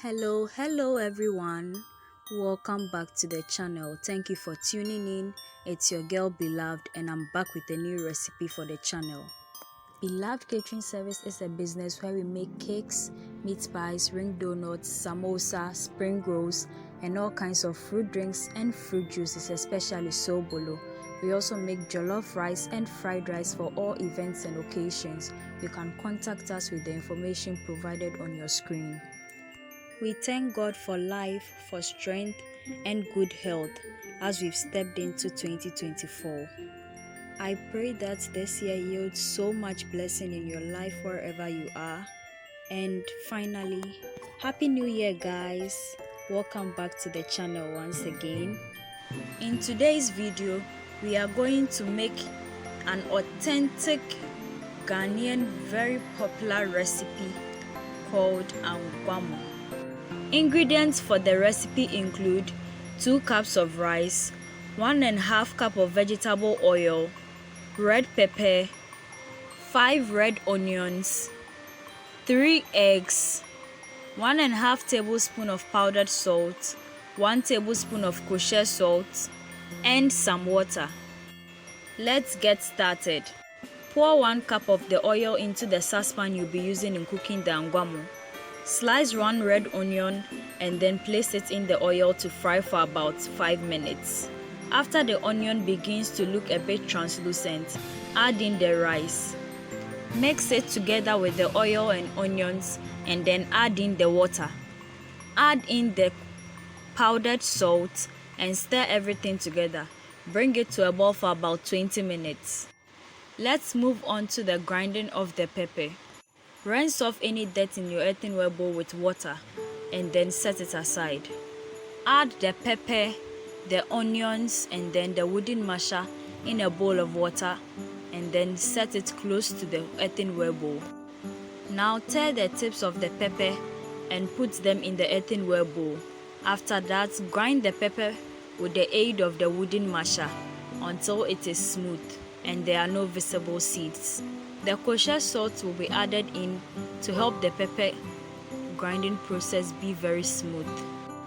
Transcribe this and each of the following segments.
Hello everyone. Welcome back to the channel. Thank you for tuning in. It's your girl Beloved and I'm back with a new recipe for the channel. Beloved Catering Service is a business where we make cakes, meat pies, ring donuts, samosa, spring rolls, and all kinds of fruit drinks and fruit juices, especially sobolo. We also make jollof rice and fried rice for all events and occasions. You can contact us with the information provided on your screen. We thank God for life, for strength, and good health as we've stepped into 2024. I pray that this year yields so much blessing in your life wherever you are. And finally, Happy New Year, guys! Welcome back to the channel once again. In today's video, we are going to make an authentic Ghanaian very popular recipe called Anwamo. Ingredients for the recipe include 2 cups of rice, 1.5 cup of vegetable oil, red pepper, 5 red onions, 3 eggs, 1.5 tablespoon of powdered salt, 1 tablespoon of kosher salt, and some water. Let's get started. Pour 1 cup of the oil into the saucepan you'll be using in cooking the Anwamo. Slice 1 red onion and then place it in the oil to fry for about 5 minutes. After the onion begins to look a bit translucent, add in the rice. Mix it together with the oil and onions and then add in the water. Add in the powdered salt and stir everything together. Bring it to a boil for about 20 minutes. Let's move on to the grinding of the pepper. Rinse off any dirt in your earthenware bowl with water and then set it aside. Add the pepper, the onions, and then the wooden masher in a bowl of water and then set it close to the earthenware bowl. Now tear the tips of the pepper and put them in the earthenware bowl. After that, grind the pepper with the aid of the wooden masher until it is smooth and there are no visible seeds. The kosher salt will be added in to help the pepper grinding process be very smooth.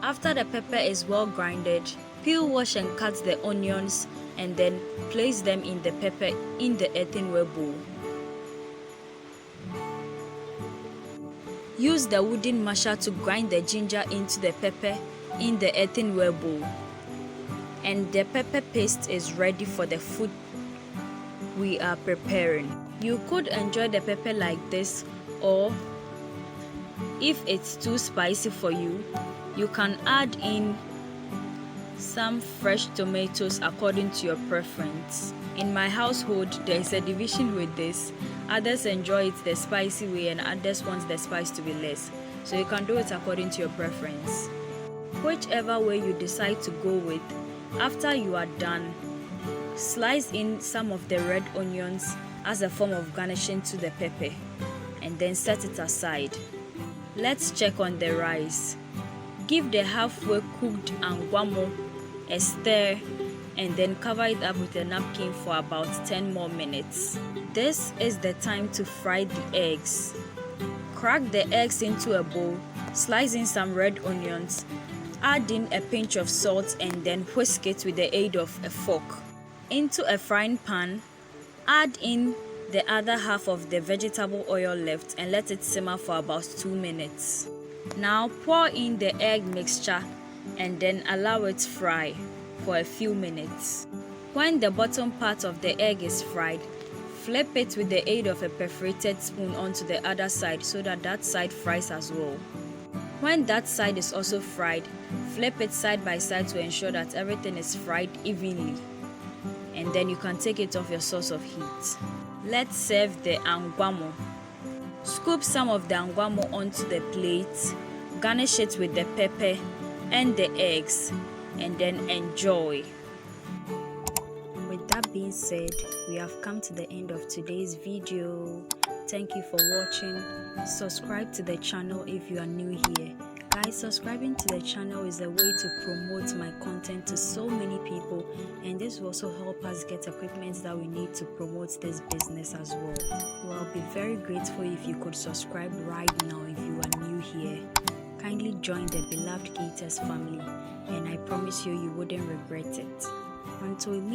After the pepper is well grinded, peel, wash and cut the onions and then place them in the pepper in the earthenware bowl. Use the wooden masher to grind the ginger into the pepper in the earthenware bowl. And the pepper paste is ready for the food we are preparing. You could enjoy the pepper like this, or if it's too spicy for you, you can add in some fresh tomatoes according to your preference. In my household, there is a division with this. Others enjoy it the spicy way and others want the spice to be less. So you can do it according to your preference. Whichever way you decide to go with, after you are done, slice in some of the red onions as a form of garnishing to the pepper and then set it aside. Let's check on the rice. Give the halfway cooked Anwamo a stir and then cover it up with a napkin for about 10 more minutes. This is the time to fry the eggs. Crack the eggs into a bowl, slice in some red onions, add in a pinch of salt and then whisk it with the aid of a fork. Into a frying pan, add in the other half of the vegetable oil left and let it simmer for about 2 minutes. Now pour in the egg mixture and then allow it fry for a few minutes. When the bottom part of the egg is fried, flip it with the aid of a perforated spoon onto the other side so that that side fries as well. When that side is also fried, flip it side by side to ensure that everything is fried evenly. And then you can take it off your source of heat. Let's serve the Anwamo. Scoop some of the Anwamo onto the plate, garnish it with the pepper and the eggs, and then enjoy. With that being said, we have come to the end of today's video. Thank you for watching. Subscribe to the channel if you are new here. Guys, subscribing to the channel is a way to promote my content to so many people, and this will also help us get equipment that we need to promote this business as well. Well, I'll be very grateful if you could subscribe right now if you are new here. Kindly join the Beloved Eaters family, and I promise you, you wouldn't regret it. Until we meet